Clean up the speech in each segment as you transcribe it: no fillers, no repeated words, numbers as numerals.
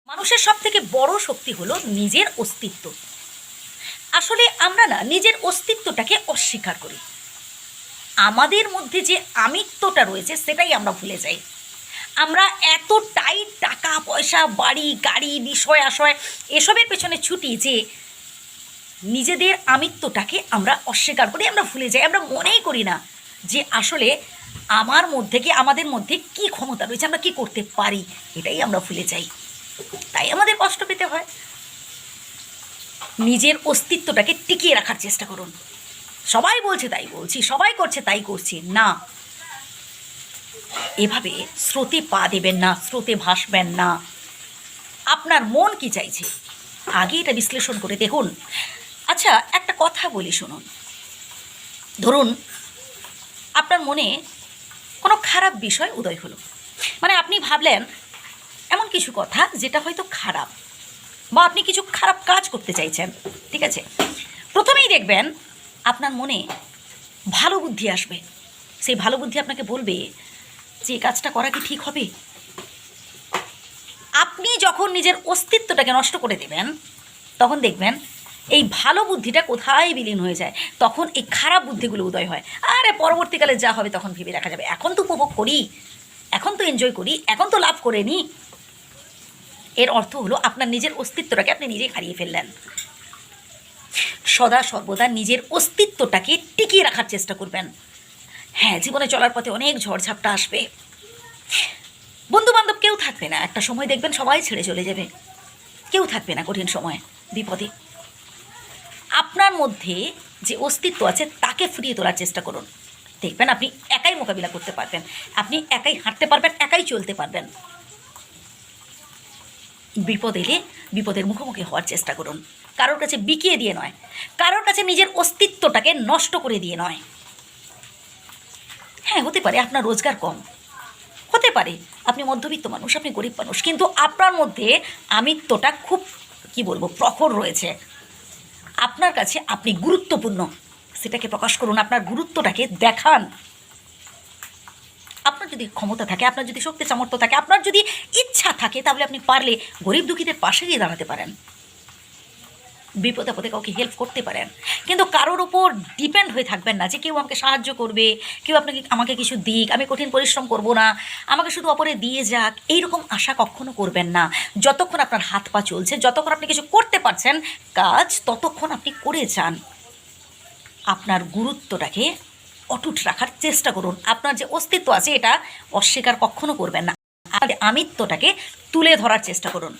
মানুষের সবথেকে বড় শক্তি হলো নিজের অস্তিত্ব। আসলে আমরা না নিজের অস্তিত্বটাকে অস্বীকার করি। আমাদের মধ্যে যে আমিত্বটা রয়েছে সেটাই আমরা ভুলে যাই। আমরা এতটাই টাকা পয়সা বাড়ি গাড়ি বিষয় আশয় এসবের পেছনে ছুটি যে নিজেদের আমিত্বটাকে আমরা অস্বীকার করি, আমরা ভুলে যাই। আমরা মনেই করি না যে আসলে আমার মধ্যে কি আমাদের মধ্যে কি ক্ষমতা রয়েছে, আমরা কি করতে পারি, এটাই আমরা ভুলে যাই। তাই আমাদের কষ্ট পেতে হয়। নিজের অস্তিত্বটাকে টিকিয়ে রাখার চেষ্টা করুন। সবাই বলছে তাই বলছি, সবাই করছে তাই করছি না। এভাবে স্রোতে পা দেবেন না, স্রোতে ভাসবেন না। আপনার মন কি চাইছে আগে এটা বিশ্লেষণ করে দেখুন। আচ্ছা, একটা কথা বলি শুনুন। ধরুন আপনার মনে কোনো খারাপ বিষয় উদয় হলো, মানে আপনি ভাবলেন এমন কিছু কথা যেটা হয়তো খারাপ, বা আপনি কিছু খারাপ কাজ করতে চাইছেন, ঠিক আছে। প্রথমেই দেখবেন আপনার মনে ভালো বুদ্ধি আসবে। সেই ভালো বুদ্ধি আপনাকে বলবে যে কাজটা করা কি ঠিক হবে। আপনি যখন নিজের অস্তিত্বটাকে নষ্ট করে দেবেন তখন দেখবেন এই ভালো বুদ্ধিটা কোথায় বিলীন হয়ে যায়, তখন এই খারাপ বুদ্ধিগুলো উদয় হয়। আরে পরবর্তীকালে যা হবে তখন ভেবে দেখা যাবে, এখন তো উপভোগ করি, এখন তো এনজয় করি, এখন তো লাভ করে নিই। এর অর্থ হলো আপনার নিজের অস্তিত্বটাকে আপনি নিজেই হারিয়ে ফেললেন। সদা সর্বদা নিজের অস্তিত্বটাকে টিকিয়ে রাখার চেষ্টা করবেন। হ্যাঁ, জীবনে চলার পথে অনেক ঝড়ঝাপটা আসবে, বন্ধু বান্ধব কেউ থাকবে না, একটা সময় দেখবেন সবাই ছেড়ে চলে যাবে, কেউ থাকবে না কঠিন সময় বিপদে। আপনার মধ্যে যে অস্তিত্ব আছে তাকে ফুরিয়ে তোলার চেষ্টা করুন। দেখবেন আপনি একাই মোকাবিলা করতে পারবেন, আপনি একাই হাঁটতে পারবেন, একাই চলতে পারবেন। বিপদ এলে বিপদের মুখোমুখি হওয়ার চেষ্টা করুন, কারোর কাছে বিকিয়ে দিয়ে নয়, কারোর কাছে নিজের অস্তিত্বটাকে নষ্ট করে দিয়ে নয়। হ্যাঁ, হতে পারে আপনার রোজগার কম, হতে পারে আপনি মধ্যবিত্ত মানুষ, আপনি গরিব মানুষ, কিন্তু আপনার মধ্যে আমিত্বটা খুব কি বলবো প্রখর রয়েছে। আপনার কাছে আপনি গুরুত্বপূর্ণ, সেটাকে প্রকাশ করুন, আপনার গুরুত্বটাকে দেখান। আপনার যদি ক্ষমতা থাকে, আপনার যদি শক্তি সামর্থ্য থাকে, আপনার যদি ইচ্ছা থাকে, তাহলে আপনি পারলে গরিব দুঃখীদের পাশে গিয়ে দাঁড়াতে পারেন, বিপদে আপদে কাউকে হেল্প করতে পারেন। কিন্তু কারোর ওপর ডিপেন্ড হয়ে থাকবেন না যে কেউ আমাকে সাহায্য করবে, কেউ আমাকে কিছু দিক, আমি কঠিন পরিশ্রম করব না, আমাকে শুধু অপরে দিয়ে যাক, এইরকম আশা কখনো করবেন না। যতক্ষণ আপনার হাত পা চলছে, যতক্ষণ আপনি কিছু করতে পারছেন কাজ, ততক্ষণ আপনি করে যান। আপনার গুরুত্বটাকে অটুট রাখার চেষ্টা করুন। আপনার যে অস্তিত্ব আছে এটা অস্বীকার কখনো করবেন না। আপনার আমিত্বটাকে তুলে ধরার চেষ্টা করুন।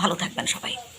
ভালো থাকবেন সবাই।